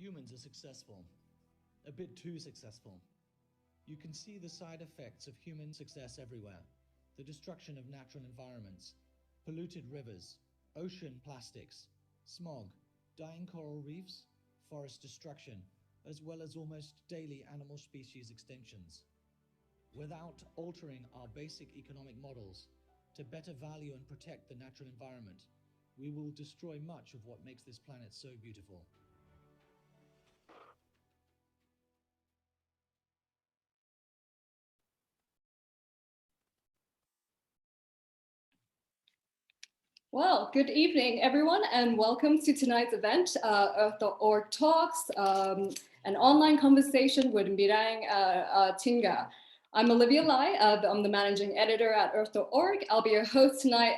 Humans are successful, a bit too successful. You can see the side effects of human success everywhere. The destruction of natural environments, polluted rivers, ocean plastics, smog, dying coral reefs, forest destruction, as well as almost daily animal species extinctions. Without altering our basic economic models to better value and protect the natural environment, we will destroy much of what makes this planet so beautiful. Well, good evening, everyone, and welcome to tonight's event, Earth.org Talks, an online conversation with Merijn Tinga. I'm Olivia Lai, I'm the managing editor at Earth.org. I'll be your host tonight,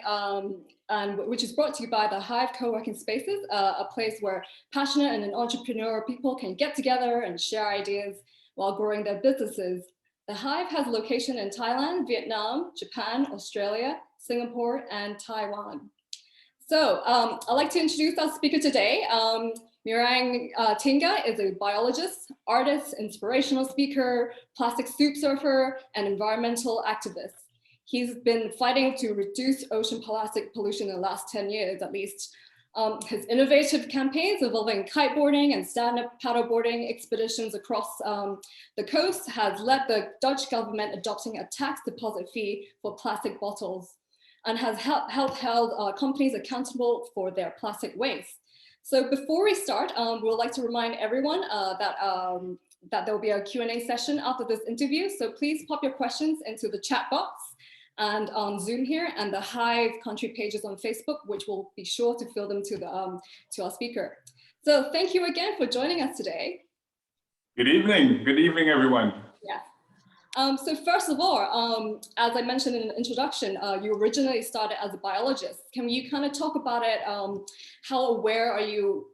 which is brought to you by the Hive Co-working Spaces, a place where passionate and entrepreneurial people can get together and share ideas while growing their businesses. The Hive has a location in Thailand, Vietnam, Japan, Australia, Singapore, and Taiwan. So I'd like to introduce our speaker today. Merijn Tinga is a biologist, artist, inspirational speaker, plastic soup surfer, and environmental activist. He's been fighting to reduce ocean plastic pollution in the last 10 years at least. His innovative campaigns involving kiteboarding and stand-up paddleboarding expeditions across the coast has led the Dutch government adopting a tax deposit fee for plastic bottles, and has helped held companies accountable for their plastic waste. So before we start, we would like to remind everyone that there will be a Q&A session after this interview. So please pop your questions into the chat box and on Zoom here, and the Hive country pages on Facebook, which will be sure to fill them to our speaker. So thank you again for joining us today. Good evening, everyone. Yeah. So first of all, as I mentioned in the introduction, you originally started as a biologist. Can you kind of talk about it? How aware are you,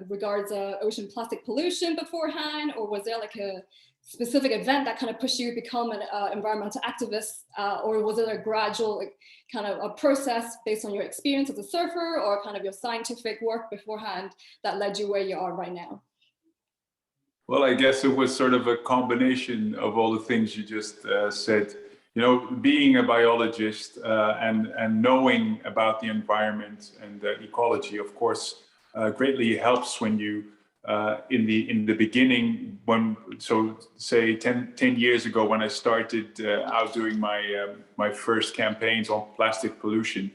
regards ocean plastic pollution beforehand, or was there like a specific event that kind of pushed you to become an environmental activist, or was it a gradual kind of a process based on your experience as a surfer or kind of your scientific work beforehand that led you where you are right now? Well, I guess it was sort of a combination of all the things you just said. Being a biologist and knowing about the environment and ecology, of course, greatly helps when you, in the beginning, say 10 years ago when I started out doing my first campaigns on plastic pollution.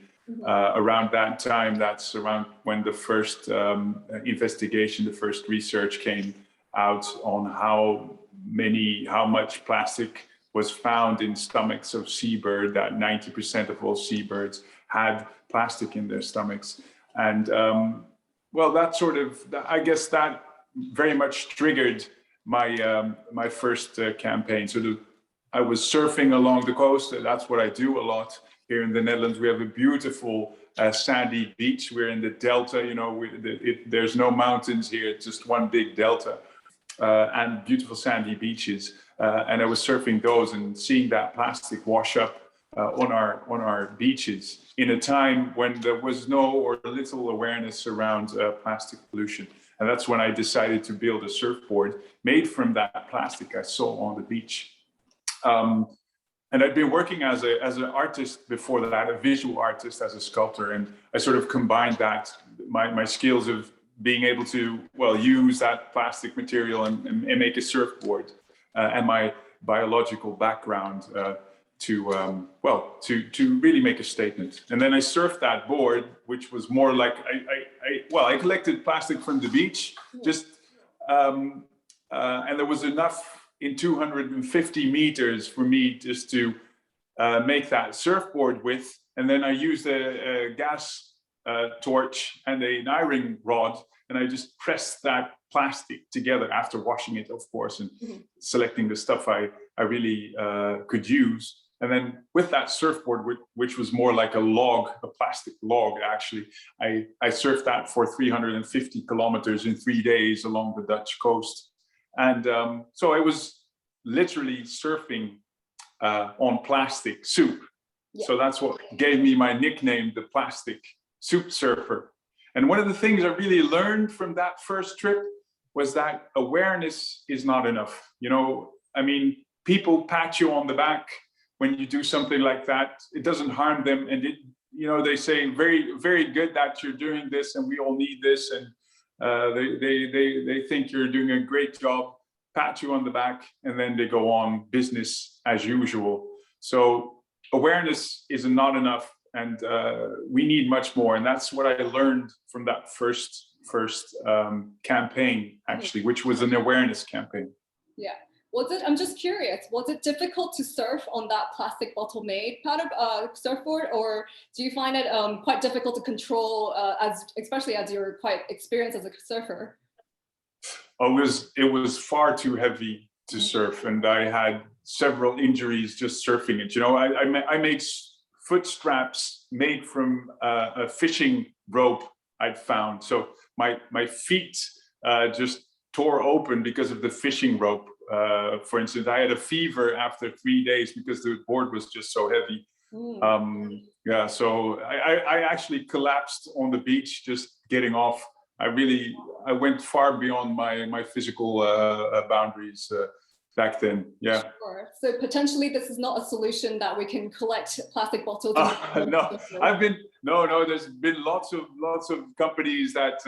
Around that time, that's around when the first investigation, the first research came out on how much plastic was found in stomachs of seabird, that 90% of all seabirds had plastic in their stomachs. And well, I guess that very much triggered my first campaign. So I was surfing along the coast. That's what I do a lot here in the Netherlands. We have a beautiful sandy beach. We're in the delta, there's no mountains here, it's just one big delta. And beautiful sandy beaches, and I was surfing those and seeing that plastic wash up on our beaches in a time when there was no or little awareness around plastic pollution. And that's when I decided to build a surfboard made from that plastic I saw on the beach. And I'd been working as an artist before that, a visual artist, as a sculptor, and I sort of combined that, my skills of being able to, use that plastic material and make a surfboard, and my biological background to really make a statement. And then I surfed that board, which was more like, I collected plastic from the beach, and there was enough in 250 meters for me just to make that surfboard with. And then I used a gas torch and an iron rod, and I just pressed that plastic together after washing it, of course, and selecting the stuff I really could use. And then with that surfboard, which was more like a plastic log, actually, I surfed that for 350 kilometers in 3 days along the Dutch coast. And so I was literally surfing on plastic soup. Yeah. So that's what gave me my nickname, the plastic soup surfer. And one of the things I really learned from that first trip was that awareness is not enough. You know, I mean, people pat you on the back when you do something like that. It doesn't harm them, and it, you know, they say very, very good that you're doing this, and we all need this, and they think you're doing a great job, pat you on the back, and then they go on business as usual. So awareness is not enough, and we need much more, and that's what I learned from that first campaign, actually, which was an awareness campaign. Yeah. I'm just curious, was it difficult to surf on that plastic bottle made surfboard, or do you find it quite difficult to control, especially as you're quite experienced as a surfer? Oh, it was far too heavy to surf, and I had several injuries just surfing it. You know, I made foot straps made from a fishing rope I'd found. So my feet just tore open because of the fishing rope. For instance, I had a fever after 3 days because the board was just so heavy. Yeah, so I actually collapsed on the beach just getting off. I went far beyond my physical boundaries back then. Yeah. Sure. So potentially this is not a solution that we can collect plastic bottles. No. There's been lots of companies that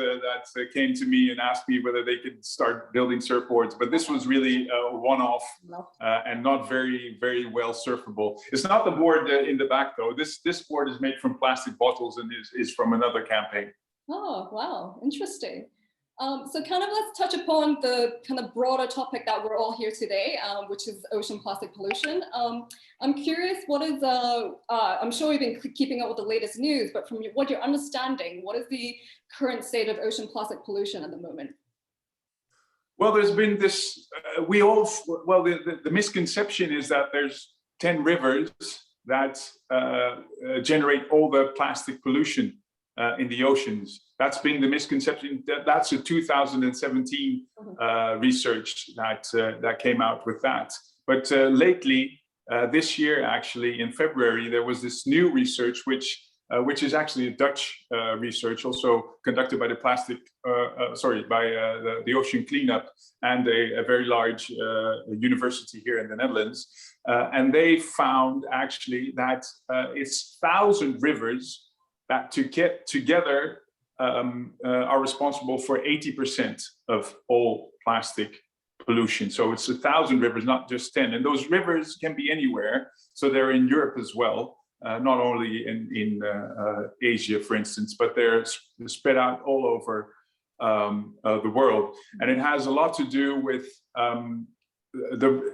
came to me and asked me whether they could start building surfboards, but this was really a one-off and not very, very well surfable. It's not the board in the back though. This board is made from plastic bottles and is from another campaign. Oh, wow, interesting. So kind of let's touch upon the kind of broader topic that we're all here today, which is ocean plastic pollution. I'm curious, what is, I'm sure you've been keeping up with the latest news, but from what you're understanding, what is the current state of ocean plastic pollution at the moment? Well, there's been this, the misconception is that there's 10 rivers that generate all the plastic pollution in the oceans. That's been the misconception. That's a 2017 research that came out with that. But lately, this year, actually, in February, there was this new research, which is actually a Dutch research, also conducted by the Ocean Cleanup and a very large university here in the Netherlands. And they found actually that it's 1,000 rivers that together are responsible for 80% of all plastic pollution. So it's 1,000 rivers, not just 10. And those rivers can be anywhere. So they're in Europe as well, not only in Asia, for instance, but they're spread out all over the world. And it has a lot to do with,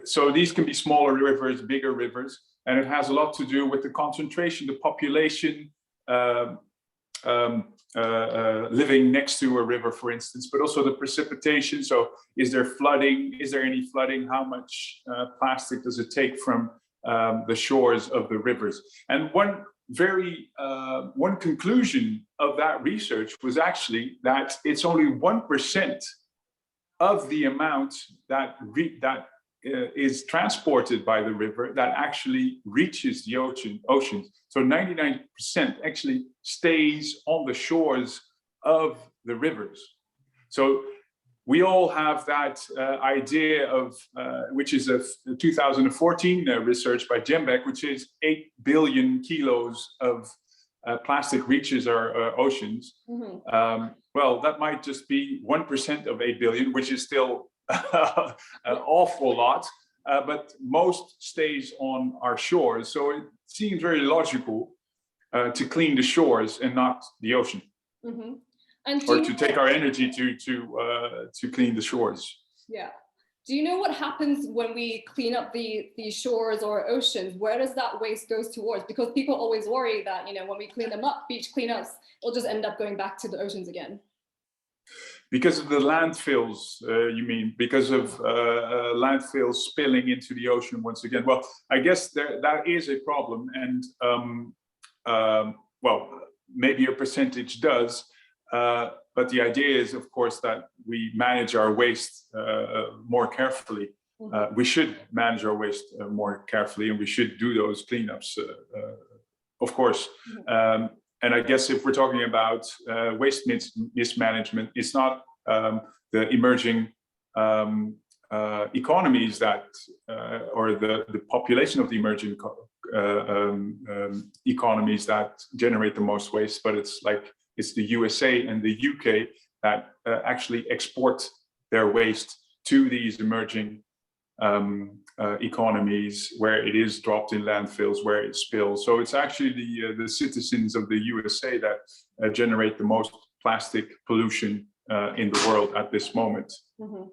so these can be smaller rivers, bigger rivers, and it has a lot to do with the concentration, the population, living next to a river, for instance, but also the precipitation. So is there flooding? Is there any flooding? How much plastic does it take from the shores of the rivers? And one conclusion of that research was actually that it's only 1% of the amount that is transported by the river that actually reaches the oceans. So 99% actually stays on the shores of the rivers. So we all have that idea of, which is a 2014 research by Jembeck, which is 8 billion kilos of plastic reaches our oceans. Well, that might just be 1% of 8 billion, which is still an awful lot, but most stays on our shores. So it seems very logical to clean the shores and not the ocean, and or to take our energy to clean the shores. Yeah. Do you know what happens when we clean up the shores or oceans? Where does that waste goes towards? Because people always worry that, you know, when we clean them up, beach cleanups, it'll just end up going back to the oceans again. Because of the landfills, you mean? Because of landfills spilling into the ocean once again? Well, I guess that is a problem, and well, maybe a percentage does, but the idea is, of course, that we manage our waste more carefully. We should manage our waste more carefully, and we should do those cleanups, of course. And I guess if we're talking about waste mismanagement, it's not the emerging economies that, or the population of the emerging economies that generate the most waste, but it's the USA and the UK that actually export their waste to these emerging economies, where it is dropped in landfills, where it spills. So it's actually the citizens of the USA that generate the most plastic pollution in the world at this moment. Mm-hmm.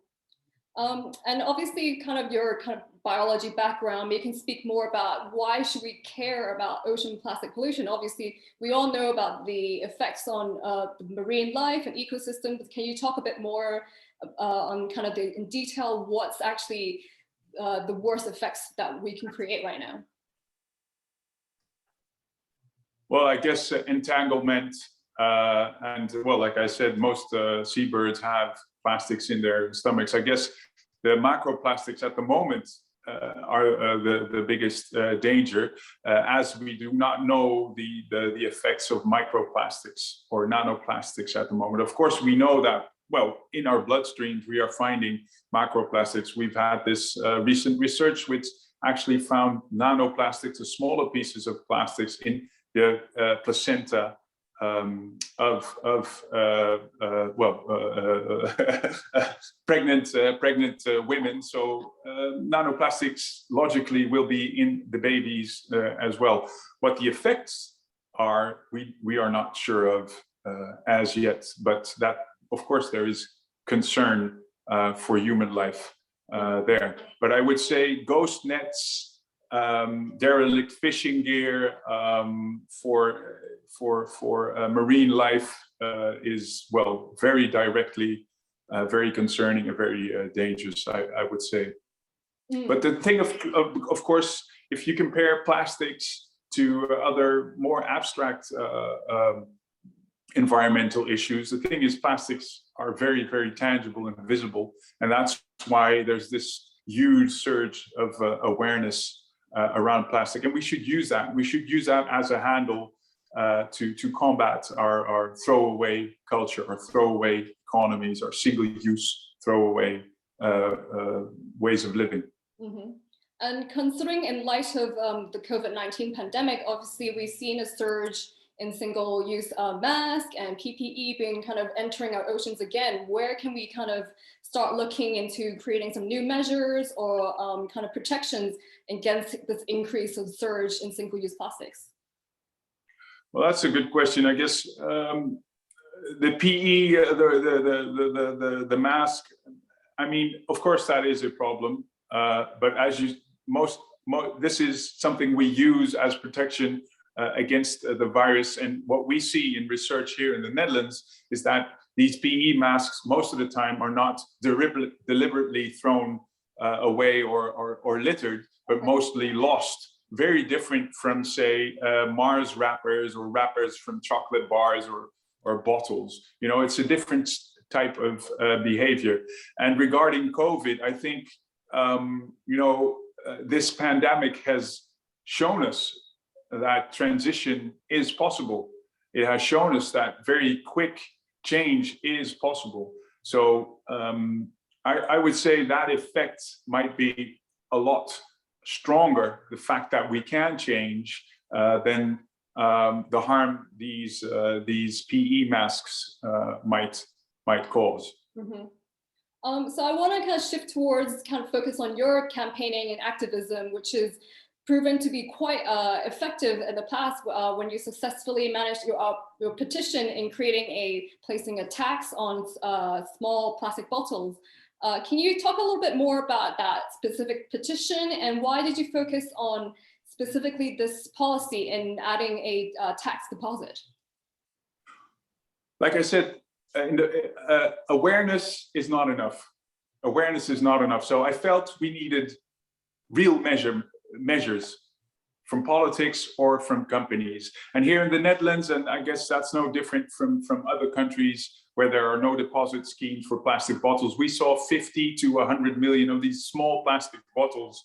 And obviously, kind of your biology background, you can speak more about why should we care about ocean plastic pollution. Obviously, we all know about the effects on the marine life and ecosystems. Can you talk a bit more on kind of in detail what's actually the worst effects that we can create right now? Well, I guess entanglement, and well, like I said, most seabirds have plastics in their stomachs. I guess the macroplastics at the moment are the biggest danger, as we do not know the effects of microplastics or nanoplastics at the moment. Of course, we know that, well, in our bloodstreams, we are finding macroplastics. We've had this recent research which actually found nanoplastics, the smaller pieces of plastics in the placenta of pregnant women. So nanoplastics logically will be in the babies as well. What the effects are, we are not sure of as yet, but that, of course, there is concern for human life there. But I would say ghost nets, derelict fishing gear for marine life is, well, very directly very concerning and very dangerous, I would say. But the thing of course, if you compare plastics to other more abstract environmental issues, the thing is plastics are very, very tangible and visible, and that's why there's this huge surge of awareness around plastic, and we should use that. We should use that as a handle to combat our throwaway culture, our throwaway economies, our single-use throwaway ways of living. Mm-hmm. And considering in light of the COVID-19 pandemic, obviously we've seen a surge in single-use masks and PPE being kind of entering our oceans again. Where can we kind of start looking into creating some new measures or kind of protections against this increase of surge in single-use plastics? Well, that's a good question. I guess the PE, the mask, I mean, of course that is a problem, but as this is something we use as protection against the virus. And what we see in research here in the Netherlands is that these PE masks most of the time are not deliberately thrown away or littered, but mostly lost. Very different from, say, Mars wrappers or wrappers from chocolate bars or bottles. You know, it's a different type of behavior. And regarding COVID, I think, this pandemic has shown us that transition is possible. It has shown us that very quick change is possible. So I would say that effect might be a lot stronger, the fact that we can change, than the harm these PE masks might cause. Mm-hmm. So I want to kind of shift towards kind of focus on your campaigning and activism, which is proven to be quite effective in the past when you successfully managed your petition in placing a tax on small plastic bottles. Can you talk a little bit more about that specific petition, and why did you focus on specifically this policy in adding a tax deposit? Like I said, awareness is not enough. Awareness is not enough. So I felt we needed real measures from politics or from companies. And here in the Netherlands, and I guess that's no different from other countries where there are no deposit schemes for plastic bottles, we saw 50 to 100 million of these small plastic bottles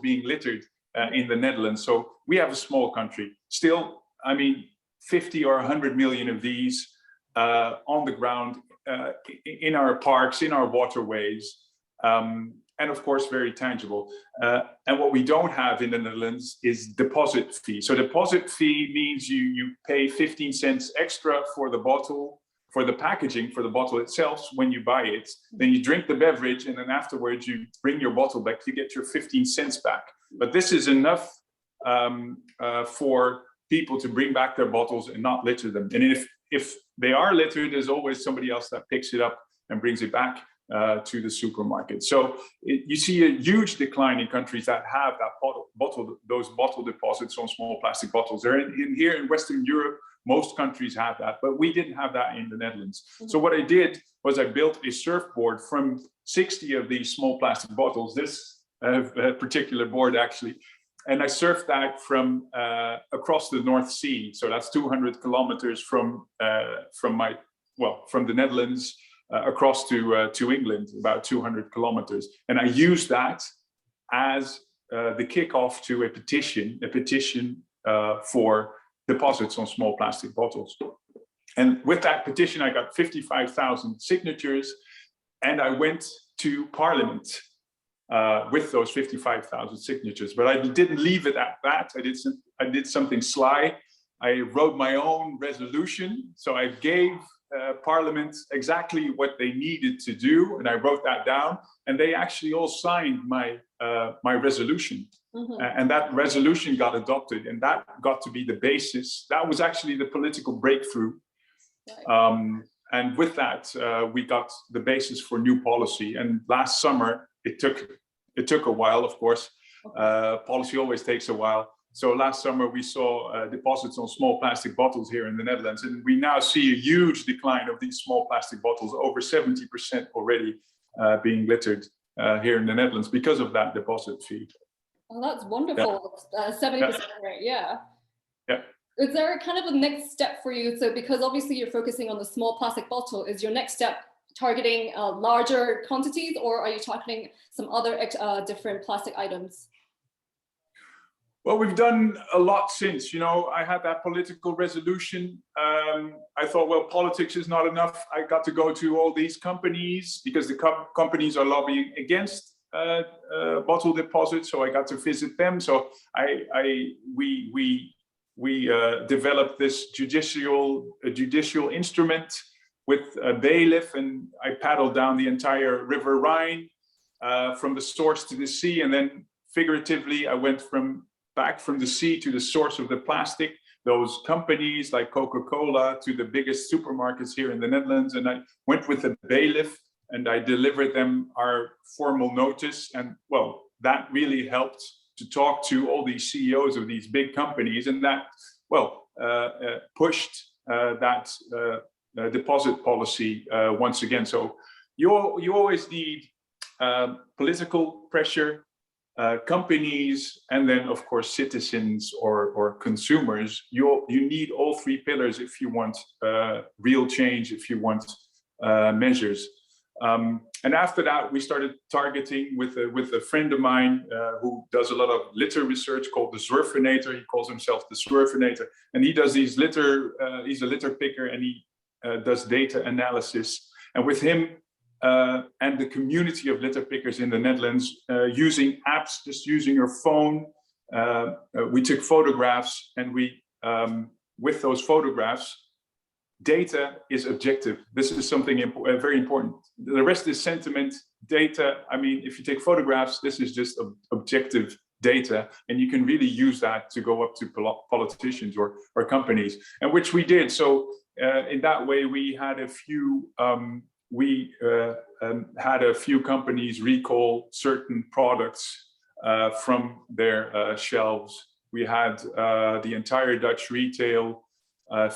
being littered in the Netherlands. So we have a small country. Still, I mean, 50 or 100 million of these on the ground in our parks, in our waterways, and of course, very tangible. And what we don't have in the Netherlands is deposit fee. So deposit fee means you pay 15 cents extra for the bottle, for the packaging, for the bottle itself when you buy it. Then you drink the beverage, and then afterwards you bring your bottle back, you get your 15 cents back. But this is enough for people to bring back their bottles and not litter them. And if they are littered, there's always somebody else that picks it up and brings it back to the supermarket. So you see a huge decline in countries that have that those bottle deposits on small plastic bottles. Here in Western Europe, most countries have that, but we didn't have that in the Netherlands. Mm-hmm. So what I did was I built a surfboard from 60 of these small plastic bottles, this particular board actually, and I surfed that from across the North Sea. So that's 200 kilometers from the Netherlands across to England, about 200 kilometers. And I used that as the kickoff to a petition for deposits on small plastic bottles. And with that petition, I got 55,000 signatures, and I went to Parliament with those 55,000 signatures. But I didn't leave it at that. I did something sly. I wrote my own resolution. So I gave Parliament exactly what they needed to do, and I wrote that down. And they actually all signed my resolution. Mm-hmm. And that resolution got adopted, and that got to be the basis. That was actually the political breakthrough. Right. And with that, we got the basis for new policy. And last summer, it took a while, of course. Policy always takes a while. So last summer, we saw deposits on small plastic bottles here in the Netherlands. And we now see a huge decline of these small plastic bottles, over 70% already being littered here in the Netherlands because of that deposit fee. Oh, that's wonderful. Yeah. 70% rate, yeah. Yeah. Is there a kind of a next step for you? So because obviously you're focusing on the small plastic bottle, is your next step targeting larger quantities, or are you targeting some other different plastic items? Well, we've done a lot since, I had that political resolution. I thought, well, politics is not enough. I got to go to all these companies because the companies are lobbying against bottle deposits. So I got to visit them. So we developed this judicial instrument with a bailiff, and I paddled down the entire River Rhine from the source to the sea, and then figuratively I went back from the sea to the source of the plastic, those companies like Coca-Cola, to the biggest supermarkets here in the Netherlands. And I went with a bailiff and I delivered them our formal notice. And well, that really helped to talk to all these CEOs of these big companies. And that, pushed that deposit policy once again. So you always need political pressure, companies, and then of course citizens or consumers. You need all three pillars if you want real change, if you want measures. And after that, we started targeting with a friend of mine who does a lot of litter research, called the Zwerfinator. He calls himself the Zwerfinator, and he does these he's a litter picker, and he does data analysis. And with him and the community of litter pickers in the Netherlands, using apps, just using your phone, we took photographs, and we, with those photographs, data is objective. This is something very important. The rest is sentiment. Data, I mean, if you take photographs, this is just objective data, and you can really use that to go up to politicians or companies, and which we did. So in that way, we had a few companies recall certain products from their shelves. We had the entire Dutch retail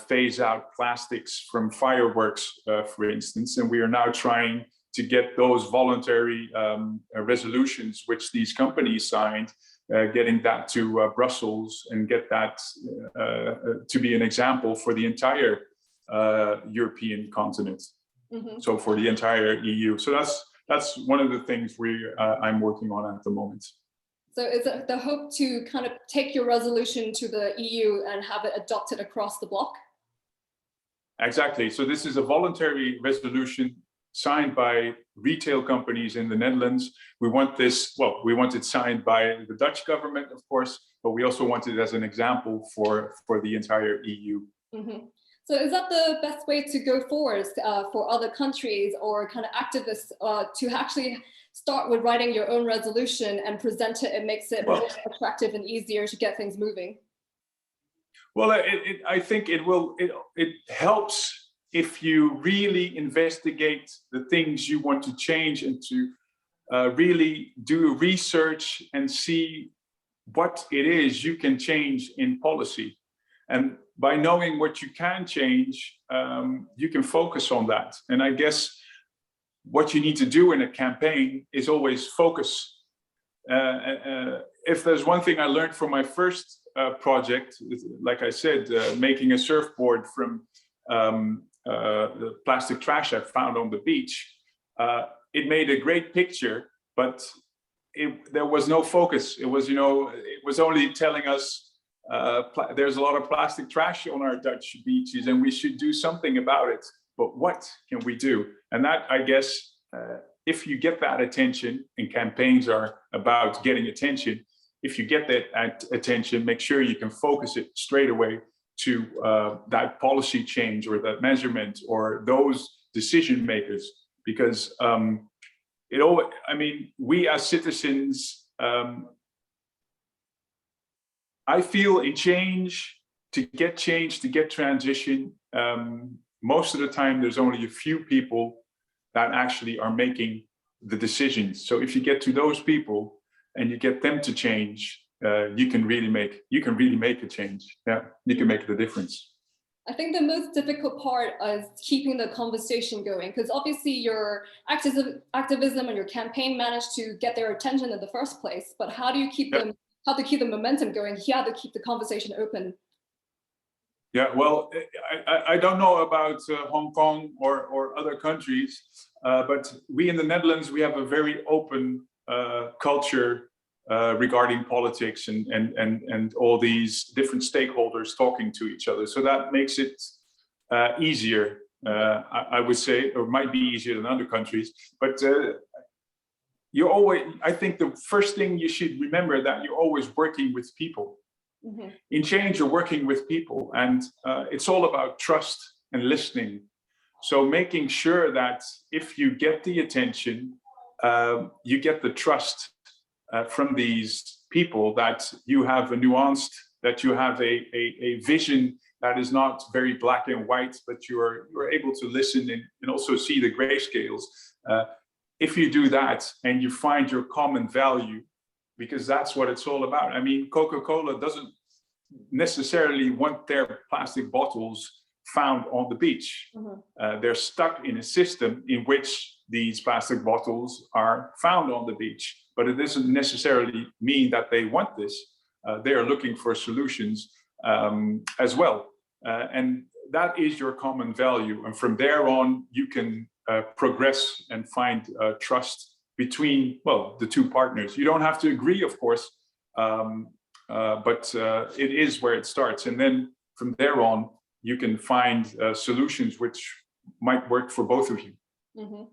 phase out plastics from fireworks, for instance, and we are now trying to get those voluntary resolutions which these companies signed, getting that to Brussels and get that to be an example for the entire European continent. Mm-hmm. So for the entire EU. So that's one of the things I'm working on at the moment. So is it the hope to kind of take your resolution to the EU and have it adopted across the bloc? Exactly. So this is a voluntary resolution signed by retail companies in the Netherlands. We want this, well, we want it signed by the Dutch government, of course, but we also want it as an example for the entire EU. Mm-hmm. So is that the best way to go forward for other countries or kind of activists to actually start with writing your own resolution and present it? It makes it more attractive and easier to get things moving. Well, I think it helps if you really investigate the things you want to change and to really do research and see what it is you can change in policy. And by knowing what you can change, you can focus on that. And I guess what you need to do in a campaign is always focus. If there's one thing I learned from my first project, like I said, making a surfboard from the plastic trash I found on the beach, it made a great picture, but there was no focus. It was, it was only telling us there's a lot of plastic trash on our Dutch beaches and we should do something about it. But what can we do? And that, I guess, if you get that attention, and campaigns are about getting attention, if you get that attention, make sure you can focus it straight away to that policy change or that measurement or those decision makers. Because we as citizens, I feel in change, to get transition, most of the time there's only a few people that actually are making the decisions. So if you get to those people and you get them to change, you can really make a change. Yeah, you can make the difference. I think the most difficult part is keeping the conversation going, because obviously your activism and your campaign managed to get their attention in the first place. But how do you keep them? How to keep the momentum going? How to keep the conversation open? Yeah, well, I don't know about Hong Kong or other countries, but we in the Netherlands, we have a very open culture regarding politics and all these different stakeholders talking to each other. So that makes it easier, I would say, or might be easier than other countries. But I think the first thing you should remember that you're always working with people. Mm-hmm. In change, you're working with people, and it's all about trust and listening. So making sure that if you get the attention, you get the trust from these people, that you have a nuanced, that you have a vision that is not very black and white, but you're able to listen and also see the grayscales. If you do that and you find your common value, because that's what it's all about. I mean, Coca-Cola doesn't necessarily want their plastic bottles found on the beach. Mm-hmm. They're stuck in a system in which these plastic bottles are found on the beach, but it doesn't necessarily mean that they want this. They are looking for solutions as well. And that is your common value. And from there on, you can progress and find trust between, well, the two partners. You don't have to agree, of course, but it is where it starts. And then from there on, you can find solutions which might work for both of you. Mm-hmm.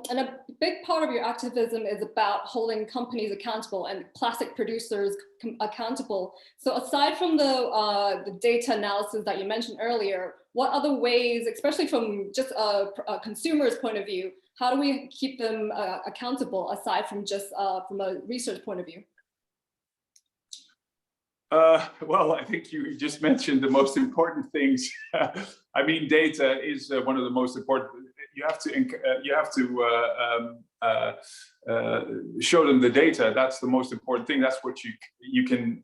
And a big part of your activism is about holding companies accountable and plastic producers accountable. So aside from the data analysis that you mentioned earlier, what other ways, especially from just a consumer's point of view, how do we keep them accountable aside from just from a research point of view? Well, I think you just mentioned the most important things. I mean, data is one of the most important. You have to show them the data. That's the most important thing. That's what you can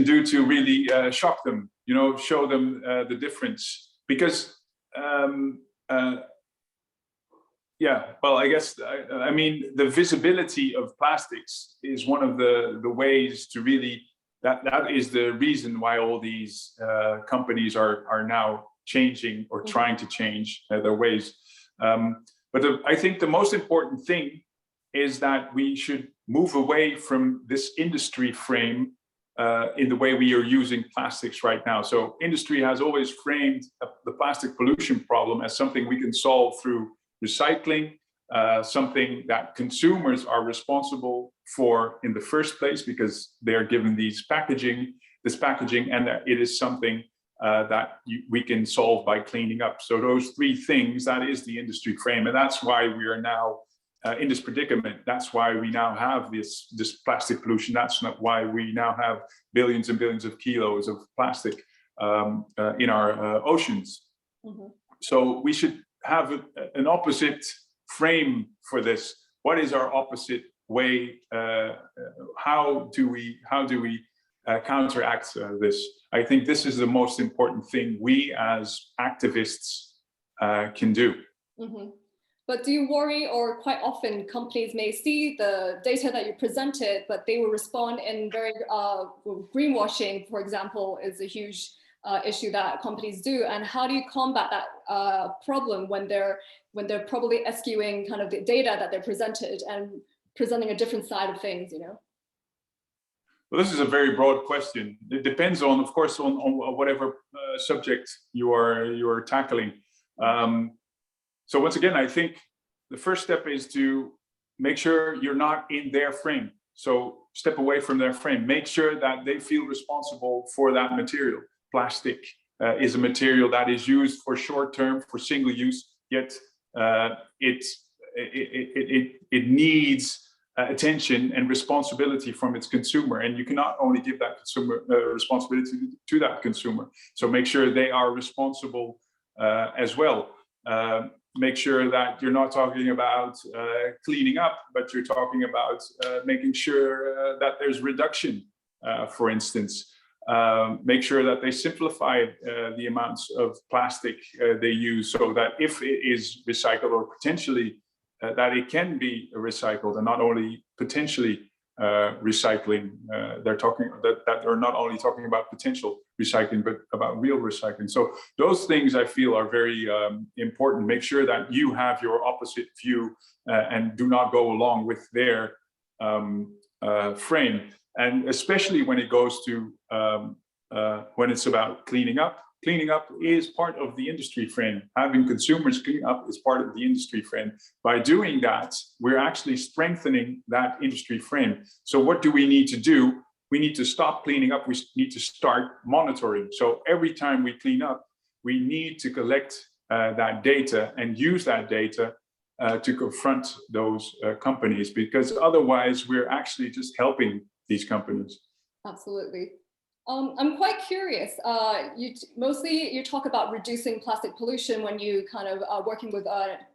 do to really shock them. Show them the difference. Because yeah, well, I guess, I mean, the visibility of plastics is one of the ways to really, that is the reason why all these companies are now changing or trying to change their ways. But I think the most important thing is that we should move away from this industry frame in the way we are using plastics right now. So industry has always framed the plastic pollution problem as something we can solve through recycling, something that consumers are responsible for in the first place because they are given this packaging, and that it is something that we can solve by cleaning up. So those three things, that is the industry frame, and that's why we are now in this predicament. That's why we now have this plastic pollution. That's not why we now have billions and billions of kilos of plastic in our oceans. Mm-hmm. So we should have an opposite frame for this. What is our opposite way? How do we counteract this? I think this is the most important thing we as activists can do. Mm-hmm. But do you worry, or quite often companies may see the data that you presented, but they will respond in very greenwashing, for example, is a huge issue that companies do. And how do you combat that problem when they're probably skewing kind of the data that they're presented and presenting a different side of things, you know? Well, this is a very broad question. It depends on, of course, on whatever subject you are tackling. So once again, I think the first step is to make sure you're not in their frame. So step away from their frame. Make sure that they feel responsible for that material. Plastic is a material that is used for short term, for single use, yet it needs attention and responsibility from its consumer. And you cannot only give that consumer responsibility to that consumer. So make sure they are responsible as well. Make sure that you're not talking about cleaning up, but you're talking about making sure that there's reduction, for instance. Make sure that they simplify the amounts of plastic they use, so that if it is recycled, or potentially that it can be recycled, and not only potentially recycling. They're talking that they're not only talking about potential recycling, but about real recycling. So those things I feel are very important. Make sure that you have your opposite view and do not go along with their frame. And especially when it goes to when it's about cleaning up. Cleaning up is part of the industry frame. Having consumers clean up is part of the industry frame. By doing that, we're actually strengthening that industry frame. So what do we need to do? We need to stop cleaning up. We need to start monitoring. So every time we clean up, we need to collect that data and use that data to confront those companies, because otherwise we're actually just helping these companies. Absolutely. I'm quite curious. Mostly you talk about reducing plastic pollution when you kind of are working with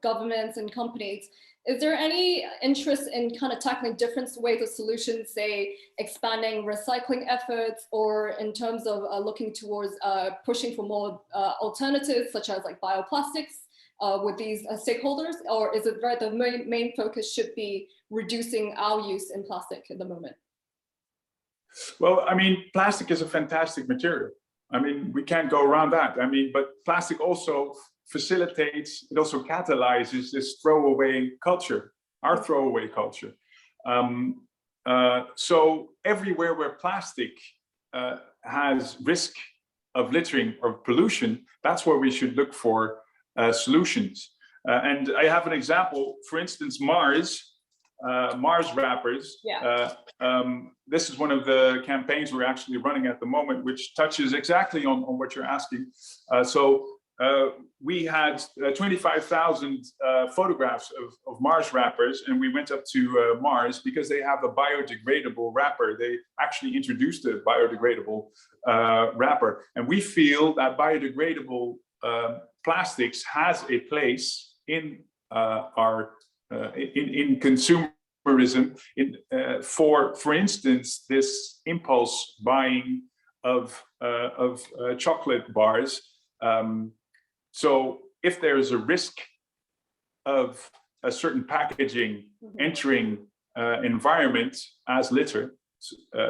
governments and companies. Is there any interest in kind of tackling different ways of solutions, say expanding recycling efforts, or in terms of looking towards pushing for more alternatives such as like bioplastics with these stakeholders? Or is it right, the main focus should be reducing our use in plastic at the moment? Well, I mean, plastic is a fantastic material. I mean, we can't go around that. I mean, but plastic also facilitates, it also catalyzes this throwaway culture, our throwaway culture. So everywhere where plastic has risk of littering or pollution, that's where we should look for solutions. And I have an example, for instance, Mars wrappers. Yeah. This is one of the campaigns we're actually running at the moment, which touches exactly on what you're asking. We had 25,000 photographs of Mars wrappers, and we went up to Mars because they have a biodegradable wrapper. They actually introduced a biodegradable wrapper, and we feel that biodegradable plastics has a place in our in consumerism, for instance, this impulse buying of chocolate bars. So if there is a risk of a certain packaging entering environment as litter,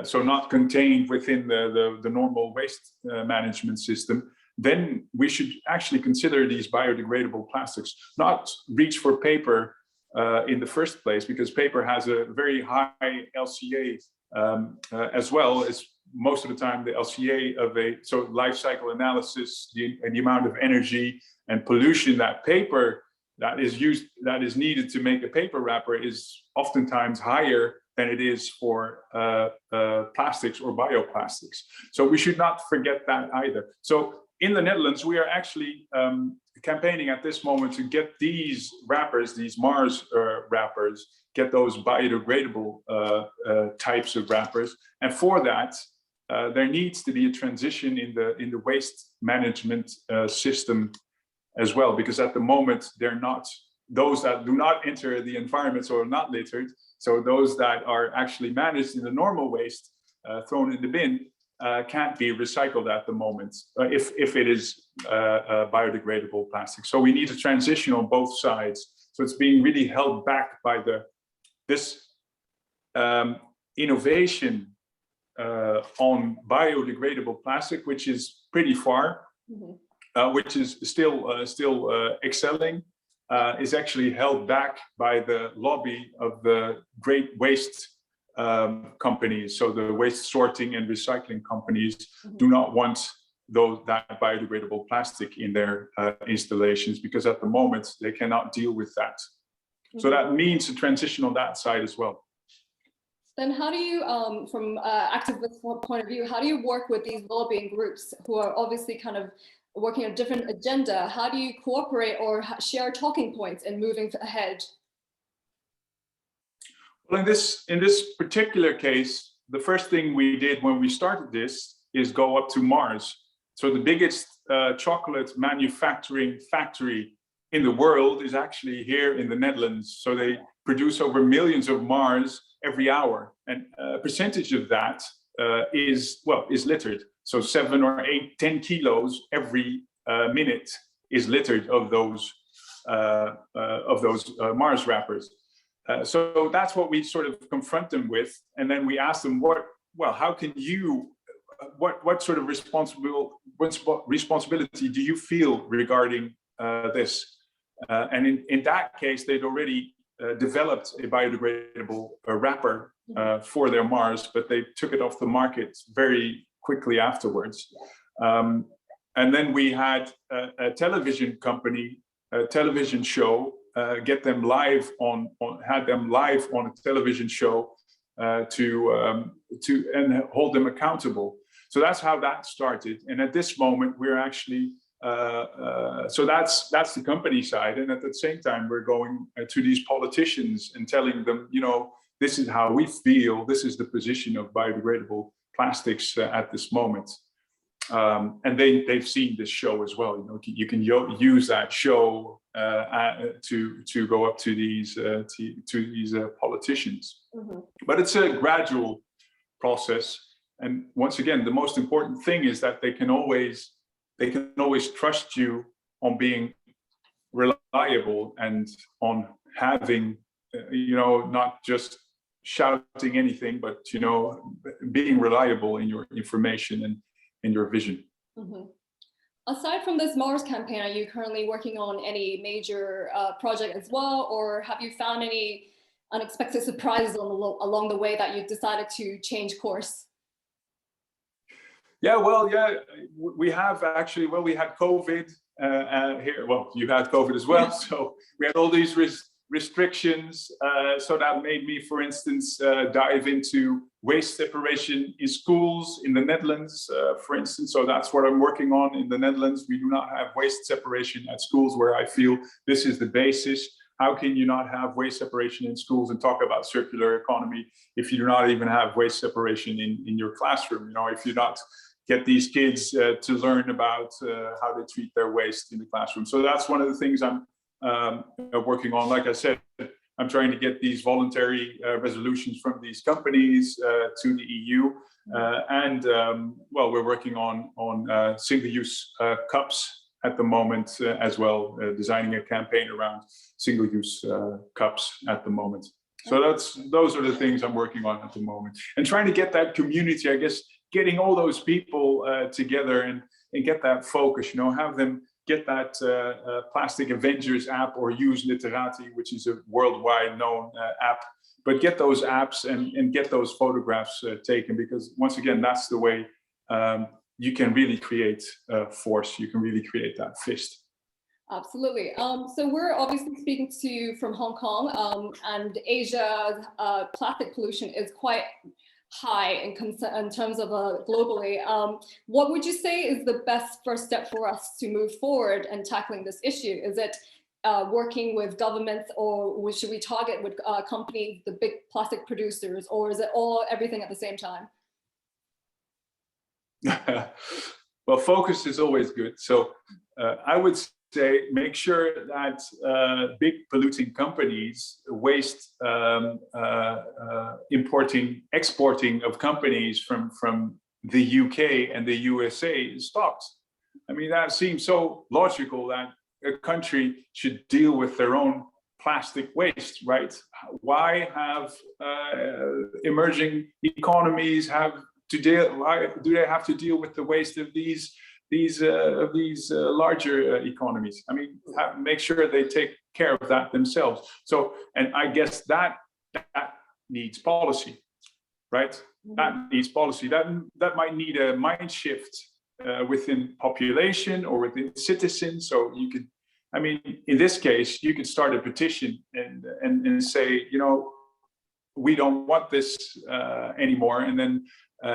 so not contained within the normal waste management system, then we should actually consider these biodegradable plastics, not reach for paper in the first place, because paper has a very high LCA as well, as most of the time the LCA of so life cycle analysis, the amount of energy and pollution that paper that is needed to make a paper wrapper is oftentimes higher than it is for plastics or bioplastics. So we should not forget that either. So in the Netherlands, we are actually campaigning at this moment to get these wrappers, these Mars wrappers, get those biodegradable types of wrappers. And for that, there needs to be a transition in the waste management system as well, because at the moment, they're not, those that do not enter the environment or are not littered, so those that are actually managed in the normal waste, thrown in the bin, can't be recycled at the moment, if it is biodegradable plastic. So we need a transition on both sides. So it's being really held back by this innovation on biodegradable plastic, which is pretty far, which is still excelling, is actually held back by the lobby of the great waste companies. So the waste sorting and recycling companies do not want that biodegradable plastic in their installations, because at the moment they cannot deal with that. So that means a transition on that side as well. Then how do you, from activist point of view, how do you work with these lobbying groups who are obviously kind of working on a different agenda? How do you cooperate or share talking points in moving ahead? Well, in this particular case, the first thing we did when we started this is go up to Mars. So the biggest chocolate manufacturing factory in the world is actually here in the Netherlands. So they produce over millions of Mars every hour, and a percentage of that is littered. So 7 or 8, 10 kilos every minute is littered of those Mars wrappers. So that's what we sort of confront them with, and then we ask them, how can you, what sort of responsibility do you feel regarding this? And in that case, they'd already developed a biodegradable wrapper for their Mars, but they took it off the market very quickly afterwards. And then we had a television company, a television show, had them live on a television show and hold them accountable. So that's how that started. And at this moment, we're actually so that's the company side. And at the same time, we're going to these politicians and telling them, this is how we feel. This is the position of biodegradable plastics at this moment. And they've seen this show as well. You can use that show to go up to these politicians. But it's a gradual process. And once again, the most important thing is that they can always trust you on being reliable and on having, not just shouting anything, but being reliable in your information and in your vision. Aside from this Mars campaign, are you currently working on any major project as well, or have you found any unexpected surprises along the way that you decided to change course? We have actually. Well, we had COVID here. Well, you had COVID as well, so we had all these restrictions. So that made me, for instance, dive into waste separation in schools in the Netherlands, for instance. So that's what I'm working on in the Netherlands. We do not have waste separation at schools, where I feel this is the basis. How can you not have waste separation in schools and talk about circular economy if you do not even have waste separation in your classroom? If you not get these kids to learn about how they treat their waste in the classroom. So that's one of the things I'm working on. Like I said, I'm trying to get these voluntary resolutions from these companies to the EU. We're working on single-use cups at the moment as well, designing a campaign around single-use cups at the moment. So those are the things I'm working on at the moment. And trying to get that community, I guess, getting all those people together and get that focus, have them get that Plastic Avengers app, or use Literati, which is a worldwide known app. But get those apps and get those photographs taken, because once again, that's the way you can really create force. You can really create that fist. Absolutely. So we're obviously speaking to you from Hong Kong, and Asia's plastic pollution is quite high in terms of globally. What would you say is the best first step for us to move forward and tackling this issue? Is it working with governments, or should we target with companies, the big plastic producers, or is it everything at the same time? Well, focus is always good. So I would say make sure that big polluting companies, exporting of companies from the UK and the USA is stopped. I mean, that seems so logical that a country should deal with their own plastic waste, right? Why have emerging economies why do they have to deal with the waste of these larger economies? I mean, make sure they take care of that themselves. So, and I guess that needs policy, right? Mm-hmm. That needs policy. That might need a mind shift within population or within citizens. So you could, I mean, in this case, you could start a petition and say, you know, we don't want this anymore, and then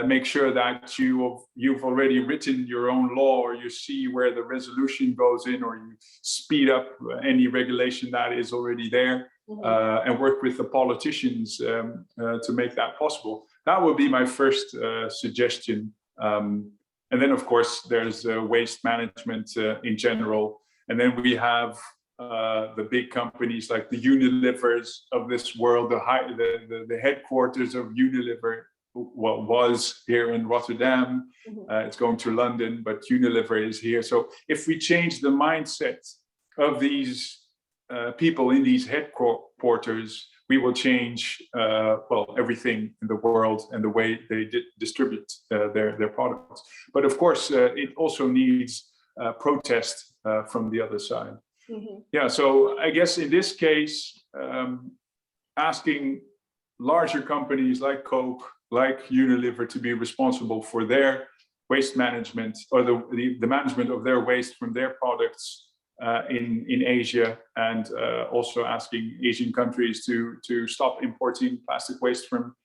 make sure that you've already written your own law, or you see where the resolution goes in, or you speed up any regulation that is already there, mm-hmm. And work with the politicians to make that possible. That would be my first suggestion. And then, of course, there's waste management in general. And then we have the big companies like the Unilevers of this world, the headquarters of Unilever. What was here in Rotterdam, mm-hmm. It's going to London, but Unilever is here. So if we change the mindset of these people in these headquarters, we will change everything in the world and the way they distribute their products. But of course, it also needs protest from the other side. Mm-hmm. Yeah, so I guess in this case, asking larger companies like Coke, like Unilever, to be responsible for their waste management, or the management of their waste from their products in Asia, and also asking Asian countries to stop importing plastic waste from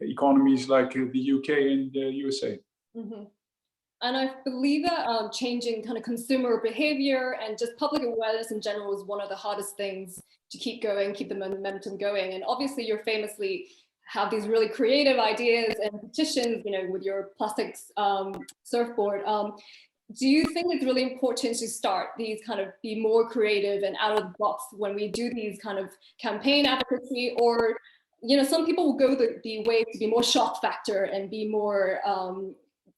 economies like the UK and the USA. Mm-hmm. And I believe that changing kind of consumer behavior and just public awareness in general is one of the hardest things to keep the momentum going. And obviously you're famously have these really creative ideas and petitions, you know, with your plastics surfboard. Do you think it's really important to start these kind of be more creative and out of the box when we do these kind of campaign advocacy? Or, you know, some people will go the way to be more shock factor and be more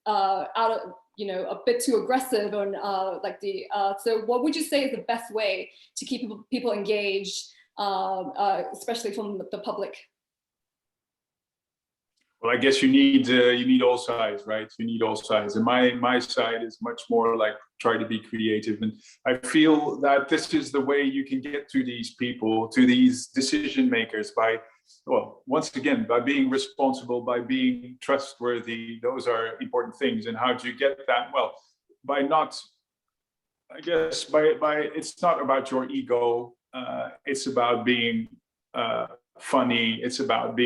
a bit too aggressive on so what would you say is the best way to keep people engaged, especially from the public? Well, I guess you need all sides, right? You need all sides, and my side is much more like try to be creative, and I feel that this is the way you can get to these people, to these decision makers, by, well, once again, by being responsible, by being trustworthy. Those are important things. And how do you get that? Well, by not, I guess, by it's not about your ego. It's about being funny. It's about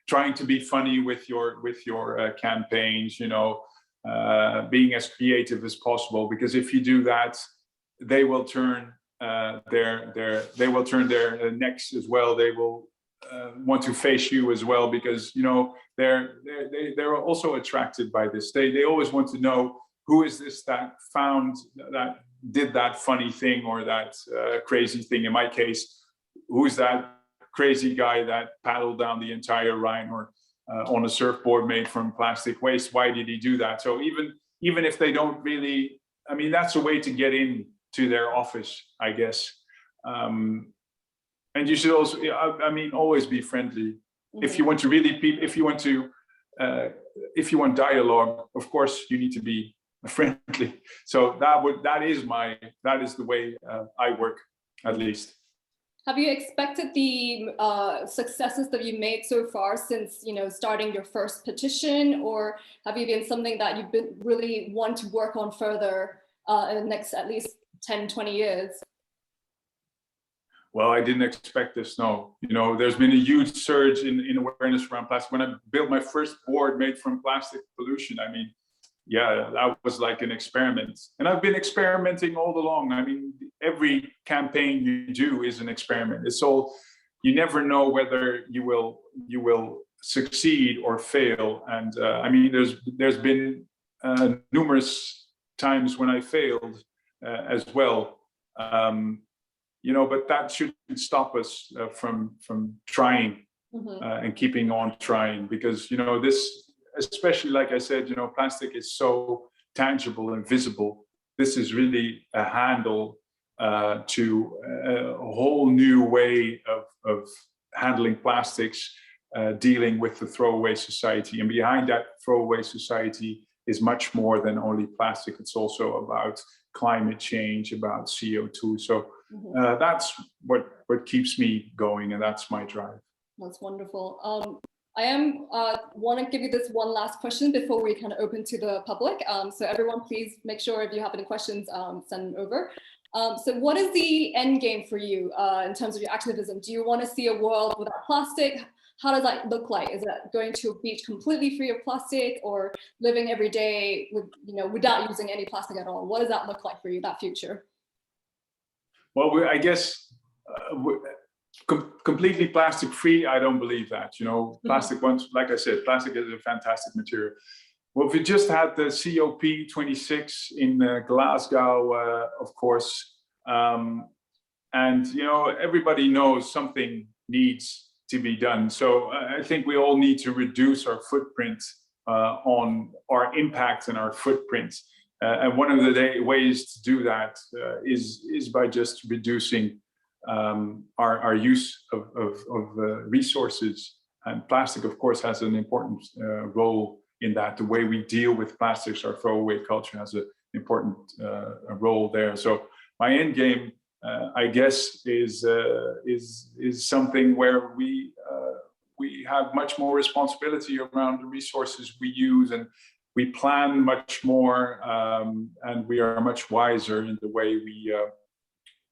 trying to be funny with your campaigns, you know, being as creative as possible, because if you do that, they will turn their necks as well. They will want to face you as well, because, you know, they're also attracted by this. They always want to know, who is this that did that funny thing, or that crazy thing. In my case, who's that crazy guy that paddled down the entire Rhine, or on a surfboard made from plastic waste? Why did he do that? So even if they don't really, I mean, that's a way to get into their office, I guess. And you should also, I mean, always be friendly. Mm-hmm. If you want dialogue, of course, you need to be friendly. So that is the way I work, at least. Have you expected the successes that you made so far since starting your first petition, or have you been something that you've been really want to work on further in the next at least 10, 20 years? Well, I didn't expect this, no. There's been a huge surge in awareness around plastic. When I built my first board made from plastic pollution, I mean, yeah, that was like an experiment. And I've been experimenting all along. I mean, every campaign you do is an experiment. It's all, you never know whether you will succeed or fail. And I mean, there's been numerous times when I failed as well. But that shouldn't stop us from trying and keeping on trying, because this, especially like I said, plastic is so tangible and visible. This is really a handle to a whole new way of handling plastics, dealing with the throwaway society. And behind that throwaway society is much more than only plastic. It's also about climate change, about CO2. So that's what keeps me going, and that's my drive. That's wonderful. I want to give you this one last question before we kind of open to the public. So everyone, please make sure if you have any questions, send them over. So what is the end game for you in terms of your activism? Do you want to see a world without plastic? How does that look like? Is that going to a beach completely free of plastic, or living every day with, without using any plastic at all? What does that look like for you, that future? Well, I guess completely plastic free, I don't believe that. Plastic, like I said, plastic is a fantastic material. Well, we just had the COP26 in Glasgow, of course. And, everybody knows something needs to be done. So I think we all need to reduce our footprint on our impact and our footprint. And one of the ways to do that is by just reducing our use of resources. And plastic, of course, has an important role in that. The way we deal with plastics, our throwaway culture, has an important role there. So my end game, I guess, is something where we have much more responsibility around the resources we use, and we plan much more, and we are much wiser in the way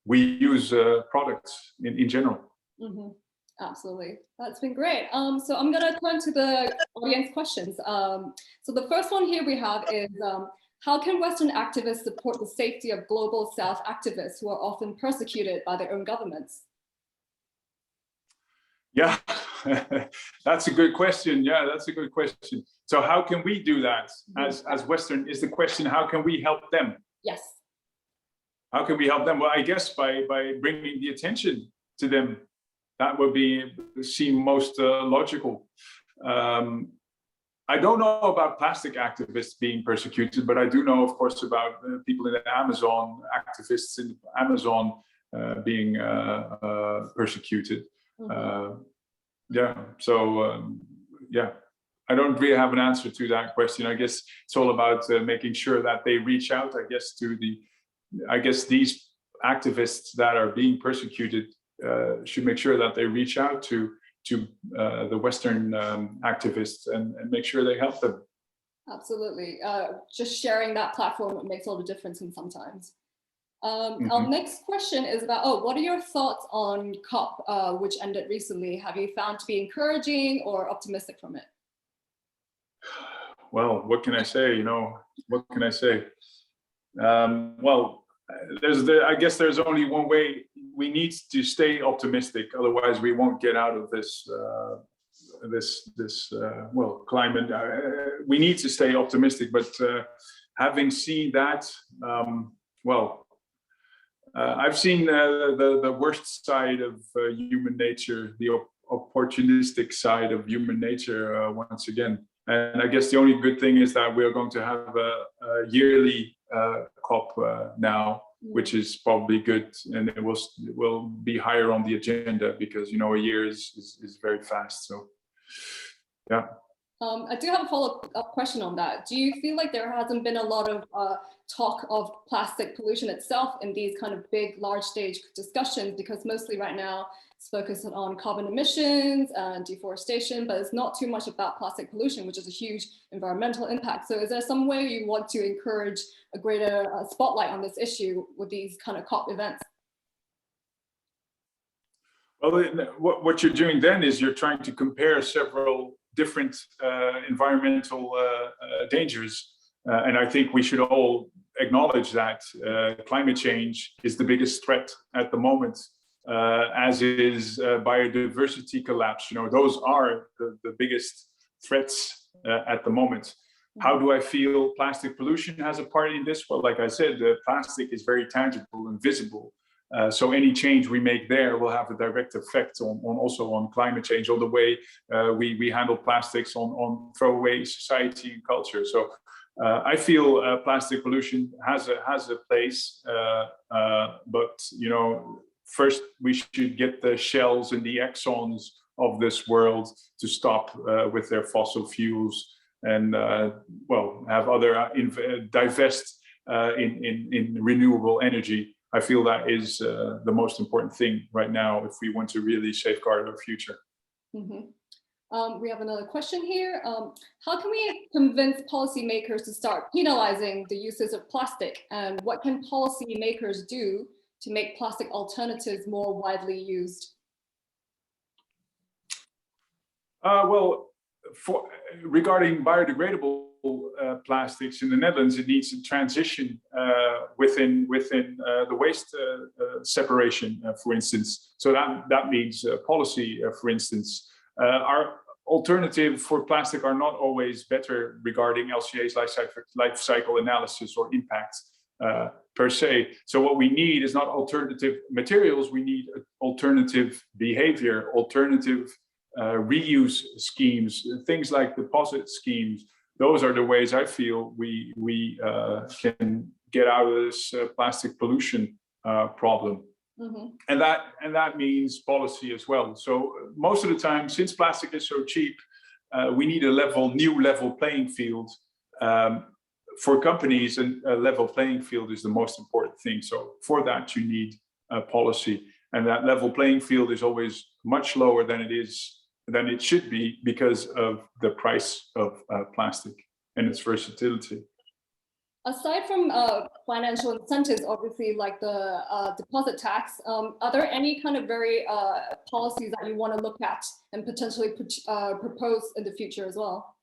we use products in general. Absolutely, that's been great. So I'm gonna turn to the audience questions. So the first one here we have is, how can Western activists support the safety of global South activists who are often persecuted by their own governments? Yeah, that's a good question. Yeah, that's a good question. So how can we do that as Western is the question? How can we help them? Yes. How can we help them? Well, I guess by bringing the attention to them. That would seem most logical. I don't know about plastic activists being persecuted, but I do know, of course, about people in the Amazon, activists in Amazon being persecuted. Yeah, so yeah, I don't really have an answer to that question. I guess it's all about making sure that they reach out, I guess, to these activists that are being persecuted should make sure that they reach out to the Western activists and make sure they help them. Absolutely. Just sharing that platform makes all the difference in sometimes. Our next question is about, what are your thoughts on COP, which ended recently? Have you found to be encouraging or optimistic from it? Well, what can I say? What can I say? Well, I guess there's only one way. We need to stay optimistic, otherwise we won't get out of this climate. We need to stay optimistic, but having seen that, I've seen the worst side of human nature, the opportunistic side of human nature once again. And I guess the only good thing is that we're going to have a yearly COP now, which is probably good, and it will be higher on the agenda because a year is very fast. So, yeah. I do have a follow-up question on that. Do you feel like there hasn't been a lot of talk of plastic pollution itself in these kind of big, large stage discussions? Because mostly right now it's focused on carbon emissions and deforestation, but it's not too much about plastic pollution, which is a huge environmental impact. So is there some way you want to encourage a greater spotlight on this issue with these kind of COP events? Well, what you're doing then is you're trying to compare several different environmental dangers. And I think we should all acknowledge that climate change is the biggest threat at the moment, as is biodiversity collapse. You know, those are the biggest threats at the moment. How do I feel plastic pollution has a part in this? Well, like I said, the plastic is very tangible and visible. So any change we make there will have a direct effect also on climate change, on the way we handle plastics, on throwaway society and culture. So I feel plastic pollution has a place, but you know, first we should get the Shells and the Exxons of this world to stop with their fossil fuels and well, have other divest in renewable energy. I feel that is the most important thing right now if we want to really safeguard our future. We have another question here. How can we convince policymakers to start penalizing the uses of plastic? And what can policymakers do to make plastic alternatives more widely used? Well, regarding biodegradable plastics in the Netherlands, it needs a transition within the waste separation, for instance. So that means policy, for instance. Our alternative for plastic are not always better regarding LCA's life cycle analysis or impact per se. So what we need is not alternative materials, we need alternative behavior, alternative reuse schemes, things like deposit schemes. Those are the ways I feel we can get out of this plastic pollution problem. And that means policy as well. So most of the time, since plastic is so cheap, we need a new level playing field for companies, and a level playing field is the most important thing. So for that, you need policy, and that level playing field is always much lower than it should be because of the price of plastic and its versatility. Aside from financial incentives, obviously, like the deposit tax, are there any kind of very policies that you want to look at and potentially propose in the future as well?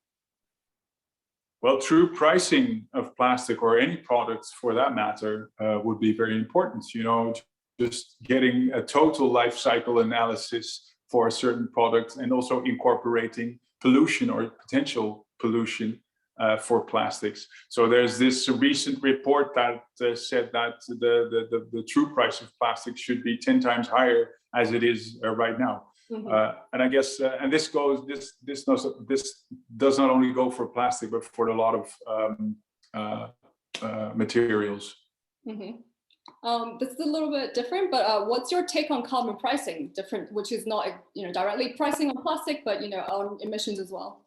Well, true pricing of plastic, or any products for that matter, would be very important. You know, just getting a total life cycle analysis for a certain product, and also incorporating pollution or potential pollution for plastics. So there's this recent report that said that the true price of plastic should be 10 times higher as it is right now. And I guess, and this does not only go for plastic, but for a lot of materials. This is a little bit different, but what's your take on carbon pricing? Which is not, you know, directly pricing on plastic, but, you know, on emissions as well.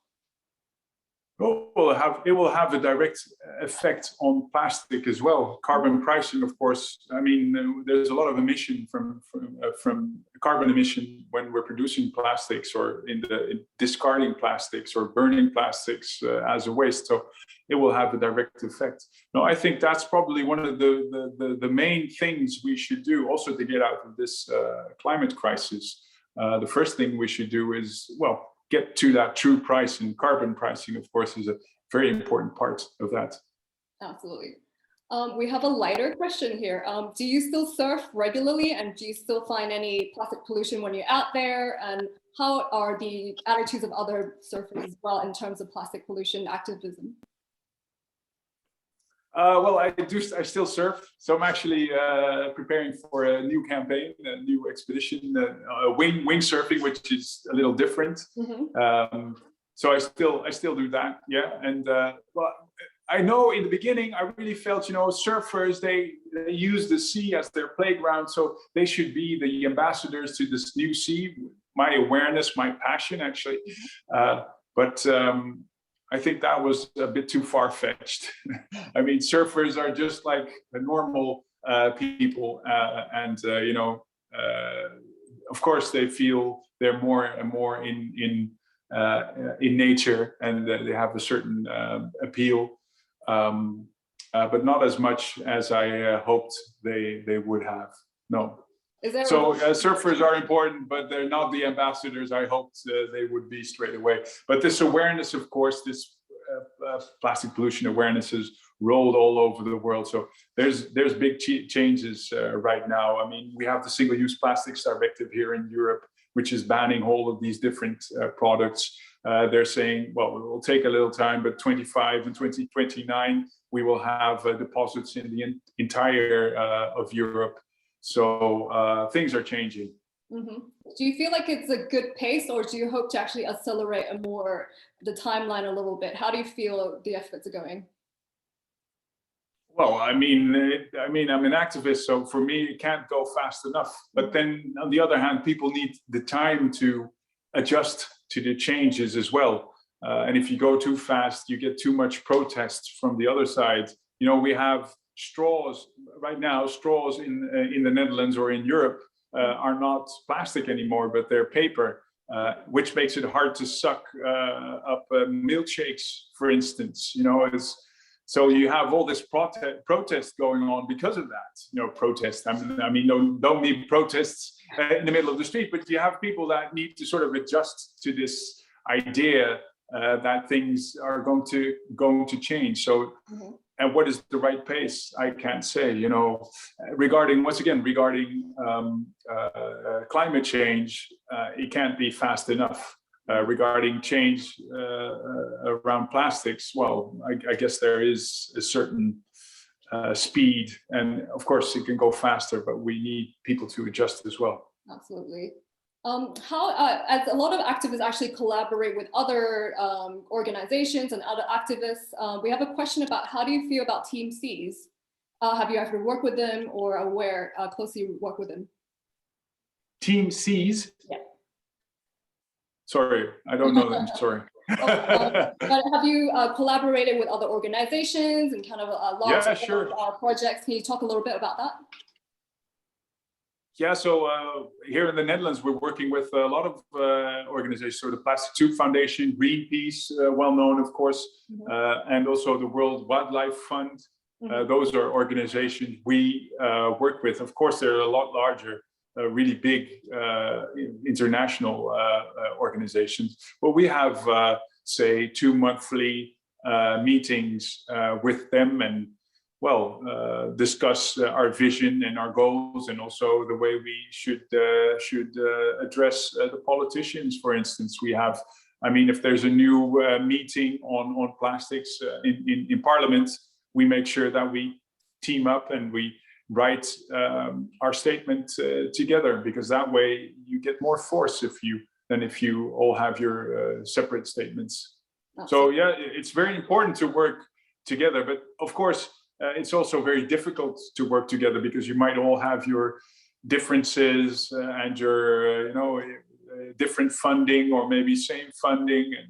Well, it will have a direct effect on plastic as well. Carbon pricing, of course. I mean, there's a lot of emission from carbon emission when we're producing plastics, or in discarding plastics, or burning plastics as a waste. So it will have a direct effect. No, I think that's probably one of the main things we should do also to get out of this climate crisis. The first thing we should do is, well, get to that true price, and carbon pricing, of course, is a very important part of that. Absolutely. We have a lighter question here. Do you still surf regularly, and do you still find any plastic pollution when you're out there? And how are the attitudes of other surfers as well in terms of plastic pollution activism? Well, I still surf. So I'm actually preparing for a new campaign, a new expedition, wing surfing, which is a little different. So I still do that, yeah. And well, I know in the beginning I really felt, you know, surfers, they use the sea as their playground, so they should be the ambassadors to this new sea. My awareness, my passion, actually. But I think that was a bit too far-fetched. I mean, surfers are just like the normal people, and of course they feel they're more and more in nature, and they have a certain appeal, but not as much as I hoped they would have. No. So surfers are important, but they're not the ambassadors I hoped they would be straight away. But this awareness, of course, this plastic pollution awareness is rolled all over the world. So there's big changes right now. I mean, we have the Single-Use Plastics Directive here in Europe, which is banning all of these different products. They're saying, well, it will take a little time, but 25 and 2029, we will have deposits in the entire of Europe. So things are changing. Mm-hmm. Do you feel like it's a good pace, or do you hope to actually accelerate the timeline a little bit? How do you feel the efforts are going? Well, I mean, I'm an activist, so for me, it can't go fast enough. But then, on the other hand, people need the time to adjust to the changes as well. And if you go too fast, you get too much protest from the other side. You know, we have straws right now. Straws in the Netherlands or in Europe are not plastic anymore, but they're paper, which makes it hard to suck up milkshakes, for instance. You know, so you have all this protest going on because of that. You know, protest. I mean, don't need protests in the middle of the street, but you have people that need to sort of adjust to this idea that things are going to change. So. Mm-hmm. And what is the right pace? I can't say. You know, regarding climate change, it can't be fast enough. Regarding change around plastics, well, I guess there is a certain speed, and of course it can go faster, but we need people to adjust as well. Absolutely. As a lot of activists actually collaborate with other organizations and other activists, we have a question about how do you feel about Team C's? Have you ever worked with them or closely work with them? Team C's? Yeah. Sorry, I don't know them, sorry. But have you collaborated with other organizations and kind of large projects? Can you talk a little bit about that? Yeah, so here in the Netherlands, we're working with a lot of organizations. So the Plastic Soup Foundation, Greenpeace, well known, of course, mm-hmm. And also the World Wildlife Fund. Mm-hmm. Those are organizations we work with. Of course, they're a lot larger, really big international organizations. But we have, say, 2 monthly meetings with them and discuss our vision and our goals, and also the way we should address the politicians. For instance, we have, I mean, if there's a new meeting on plastics in Parliament, we make sure that we team up and we write our statement together, because that way you get more force than if you all have your separate statements. So yeah, it's very important to work together, but of course, it's also very difficult to work together because you might all have your differences and your, different funding or maybe same funding. And,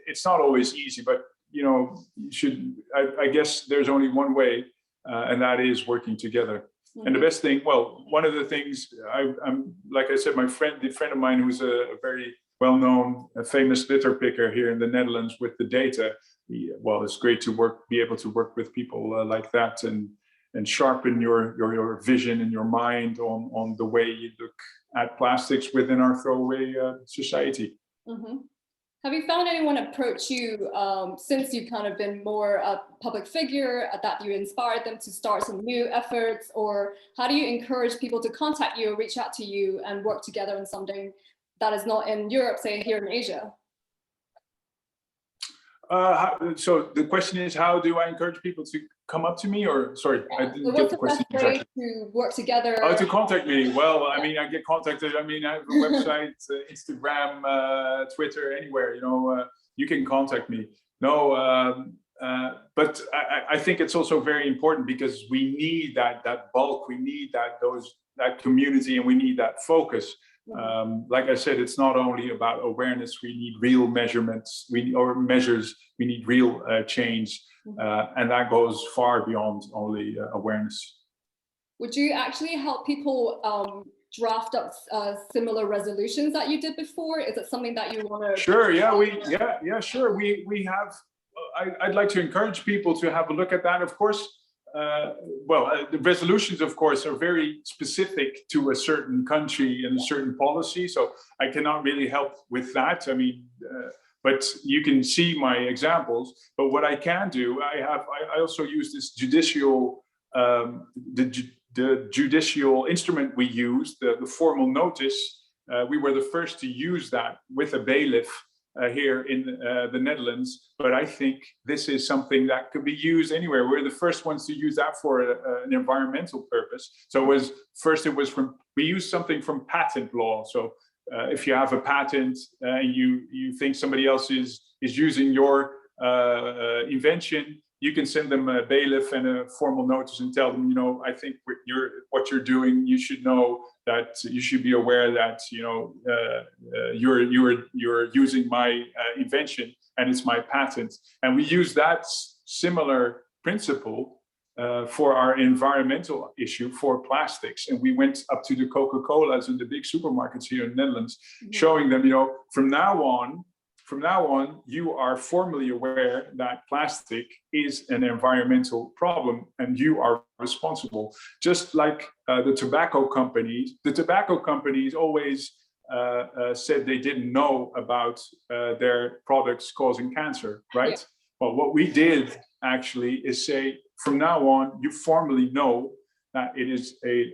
it's not always easy, but, you should, I guess there's only one way, and that is working together. Mm-hmm. And the best thing, one of the things I'm like I said, a friend of mine who's a very well-known, famous litter picker here in the Netherlands with the data. It's great to be able to work with people like that and sharpen your vision and your mind on the way you look at plastics within our throwaway society. Mm-hmm. Have you found anyone approach you since you've kind of been more a public figure, that you inspired them to start some new efforts, or how do you encourage people to contact you or reach out to you and work together on something that is not in Europe, say here in Asia? So the question is, how do I encourage people to come up to me, or sorry, I didn't get the question exactly. To work together? Oh, to contact me. Well, I mean, I get contacted. I mean, I have a website, Instagram, Twitter, anywhere. You can contact me. No, but I think it's also very important because we need that bulk. We need that community, and we need that focus. Like I said, it's not only about awareness. We need real measurements, measures. We need real change, and that goes far beyond only awareness. Would you actually help people draft up similar resolutions that you did before? Is it something that you want to? Sure. Yeah. Sure. We have. I'd like to encourage people to have a look at that. Of course. The resolutions, of course, are very specific to a certain country and a certain policy. So I cannot really help with that. I mean, but you can see my examples. But what I can do, I also use this judicial, the judicial instrument we use, the formal notice. We were the first to use that with a bailiff here in the Netherlands, but I think this is something that could be used anywhere. We're the first ones to use that for an environmental purpose. So we used something from patent law. So if you have a patent and you think somebody else is using your invention, you can send them a bailiff and a formal notice and tell them, I think what you're doing, you should know that you should be aware that, you're using my invention and it's my patent. And we use that similar principle for our environmental issue for plastics. And we went up to the Coca-Colas and the big supermarkets here in the Netherlands, showing them, from now on, you are formally aware that plastic is an environmental problem and you are responsible. Just like the tobacco companies always said they didn't know about their products causing cancer, right? Yeah. Well, what we did actually is say, from now on, you formally know that it is a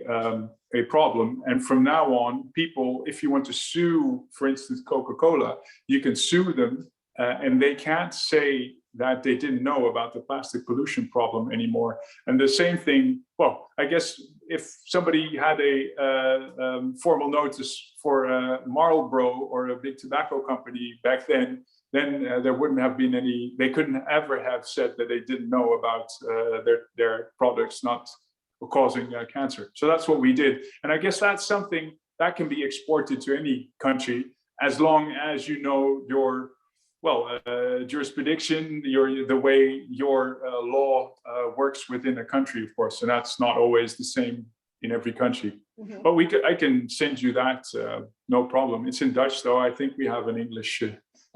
problem. And from now on, people, if you want to sue, for instance, Coca-Cola, you can sue them and they can't say that they didn't know about the plastic pollution problem anymore. And the same thing, well, I guess if somebody had a formal notice for Marlboro or a big tobacco company back then there wouldn't have been any, they couldn't ever have said that they didn't know about their products not causing cancer. So that's what we did. And I guess that's something that can be exported to any country as long as you know your jurisdiction, the way your law works within a country, of course. And that's not always the same in every country. Mm-hmm. But I can send you that, no problem. It's in Dutch, though. I think we have an English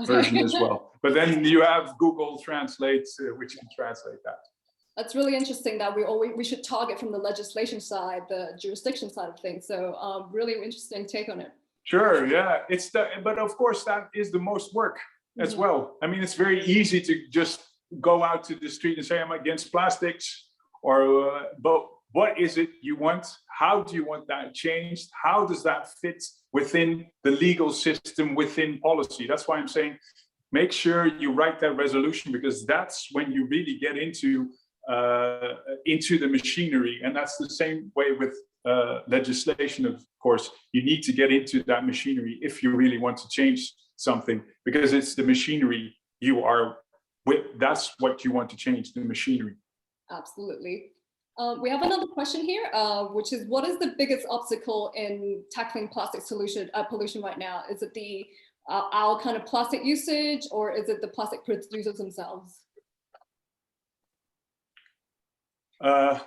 version as well. But then you have Google Translate, which can translate that. That's really interesting that we should target from the legislation side, the jurisdiction side of things. So really interesting take on it. Sure, yeah. But of course that is the most work as well. I mean, it's very easy to just go out to the street and say I'm against plastics, but what is it you want? How do you want that changed? How does that fit within the legal system, within policy? That's why I'm saying, make sure you write that resolution, because that's when you really get into the machinery. And that's the same way with legislation, of course. You need to get into that machinery if you really want to change something, because it's the machinery you are with. That's what you want to change, the machinery. Absolutely. We have another question here, which is, what is the biggest obstacle in tackling plastic pollution right now? Is it our kind of plastic usage, or is it the plastic producers themselves? Well,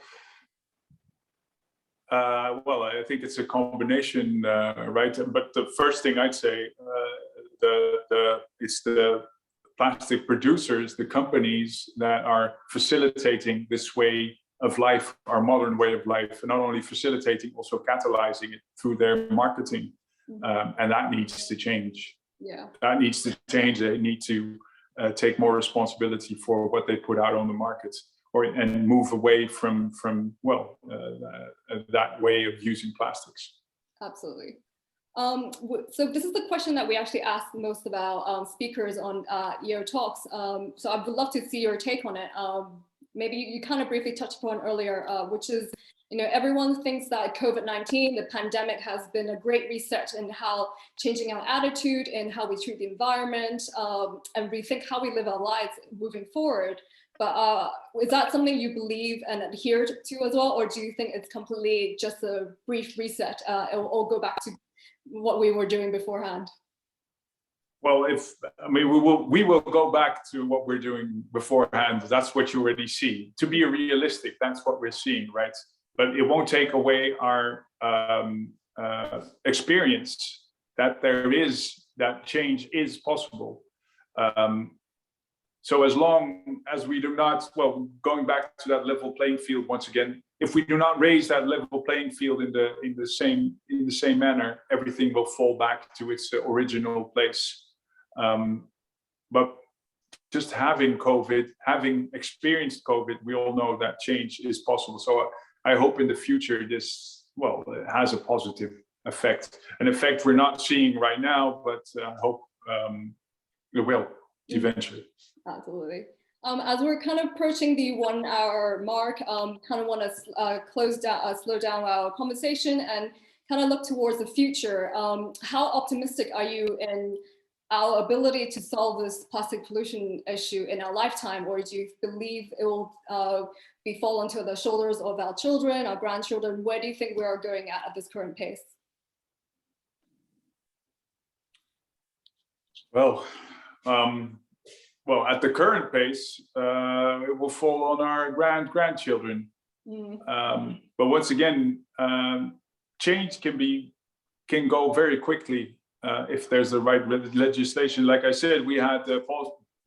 I think it's a combination, right? But the first thing I'd say, it's the plastic producers, the companies that are facilitating this way of life, our modern way of life, and not only facilitating, also catalyzing it through their marketing. And that needs to change. Yeah. That needs to change. They need to take more responsibility for what they put out on the market, and move away from that way of using plastics. Absolutely. So this is the question that we actually ask most of our speakers on EO Talks. So I would love to see your take on it. Maybe you kind of briefly touched upon earlier, which is, everyone thinks that COVID-19, the pandemic, has been a great reset in how changing our attitude and how we treat the environment, and rethink how we live our lives moving forward. But is that something you believe and adhere to as well, or do you think it's completely just a brief reset? Or go back to what we were doing beforehand? Well, we will go back to what we're doing beforehand. That's what you already see. To be realistic, that's what we're seeing, right? But it won't take away our experience that that change is possible. So as long as we do not, well, going back to that level playing field once again, if we do not raise that level playing field in the same manner, everything will fall back to its original place. But just having COVID, having experienced COVID, we all know that change is possible. So I hope in the future this, well, it has a positive effect, an effect we're not seeing right now, but I hope it will eventually. Absolutely. As we're kind of approaching the 1 hour mark, kind of want to slow down our conversation and kind of look towards the future. How optimistic are you in our ability to solve this plastic pollution issue in our lifetime, or do you believe it will be fall onto the shoulders of our children, our grandchildren? Where do you think we are going at this current pace? Well, at the current pace, it will fall on our grandchildren. But once again, change can go very quickly if there's the right legislation. Like I said, we had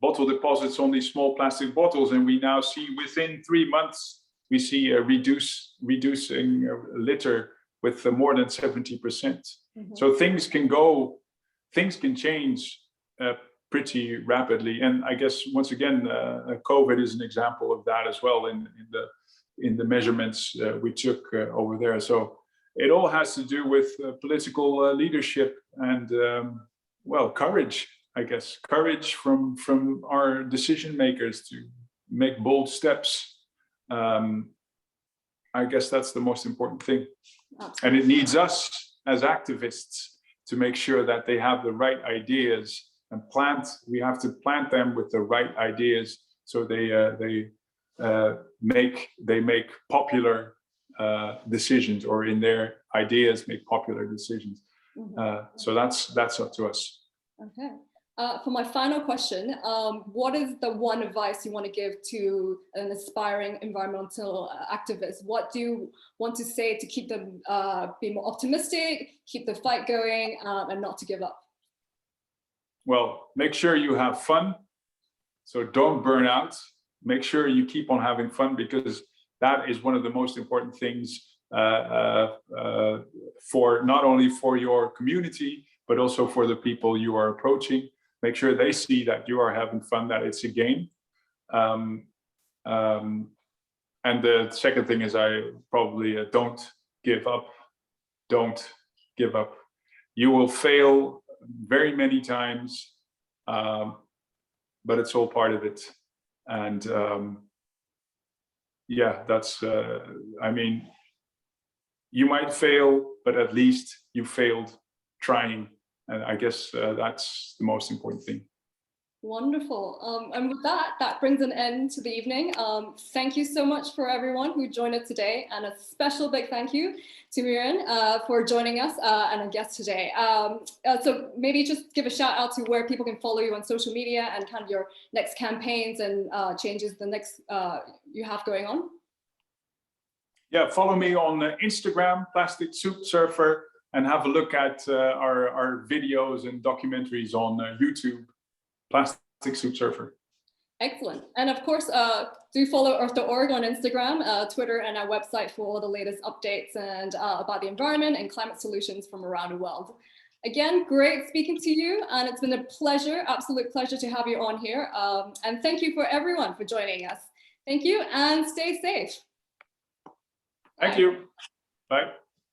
bottle deposits on these small plastic bottles, and we now see within 3 months we see a reducing litter with more than 70%. So things can change pretty rapidly, and I guess once again, COVID is an example of that as well in the measurements we took over there. So it all has to do with political leadership and courage. I guess courage from our decision makers to make bold steps. I guess that's the most important thing, and it needs us as activists to make sure that they have the right ideas. And we have to plant them with the right ideas, so they make popular decisions, or in their ideas make popular decisions. So that's up to us. Okay. For my final question, what is the one advice you want to give to an aspiring environmental activist? What do you want to say to keep them be more optimistic, keep the fight going, and not to give up? Well, make sure you have fun. So don't burn out. Make sure you keep on having fun, because that is one of the most important things for not only for your community, but also for the people you are approaching. Make sure they see that you are having fun, that it's a game. And the second thing is don't give up. Don't give up. You will fail very many times, but it's all part of it. And that's you might fail, but at least you failed trying, and I guess that's the most important thing. Wonderful. And with that brings an end to the evening. Thank you so much for everyone who joined us today, and a special big thank you to Merijn for joining us and a guest today. So maybe just give a shout out to where people can follow you on social media and kind of your next campaigns and changes the next you have going on. Yeah, follow me on Instagram, Plastic Soup Surfer, and have a look at our videos and documentaries on YouTube. Plastic Soup Surfer. Excellent. And of course, do follow Earth.org on Instagram, Twitter, and our website for all the latest updates and about the environment and climate solutions from around the world. Again, great speaking to you, and it's been a pleasure, absolute pleasure to have you on here. And thank you for everyone for joining us. Thank you, and stay safe. Thank you. Bye.